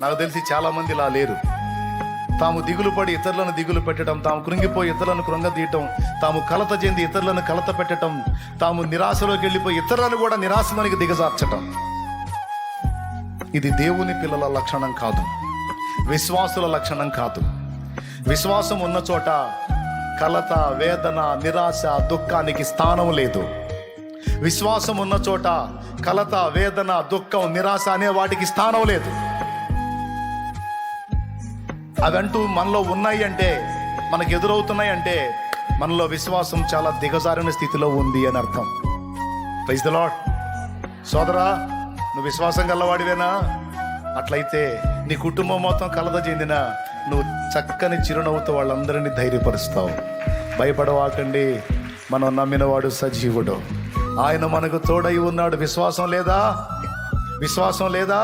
నాకు తెలిసి చాలామంది ఇలా లేరు. తాము దిగులు పడి ఇతరులను దిగులు పెట్టడం, తాము కృంగిపోయి ఇతరులను కృంగదీయటం, తాము కలత చెంది ఇతరులను కలత పెట్టడం, తాము నిరాశలోకి వెళ్ళిపోయి ఇతరులను కూడా నిరాశలోనికి దిగజార్చటం. ఇది దేవుని పిల్లల లక్షణం కాదు, విశ్వాసుల లక్షణం కాదు. విశ్వాసం ఉన్న చోట కలత, వేదన, నిరాశ, దుఃఖానికి స్థానం లేదు. విశ్వాసం ఉన్న చోట కలత, వేదన, దుఃఖం, నిరాశ అనే వాటికి స్థానం లేదు. అవంటూ మనలో ఉన్నాయి అంటే, మనకు ఎదురవుతున్నాయి అంటే మనలో విశ్వాసం చాలా దిగజారిన స్థితిలో ఉంది అని అర్థం. Praise the lord. సోదరా, నువ్వు విశ్వాసం గలవాడివేనా? అట్లయితే నీ కుటుంబం మొత్తం కలత చెందిన నువ్వు చక్కని చిరునవ్వుతో వాళ్ళందరినీ ధైర్యపరుస్తావు. భయపడవాకండి, మనం నమ్మినవాడు సజీవుడు, ఆయన మనకు తోడై ఉన్నాడు. విశ్వాసం లేదా? విశ్వాసం లేదా?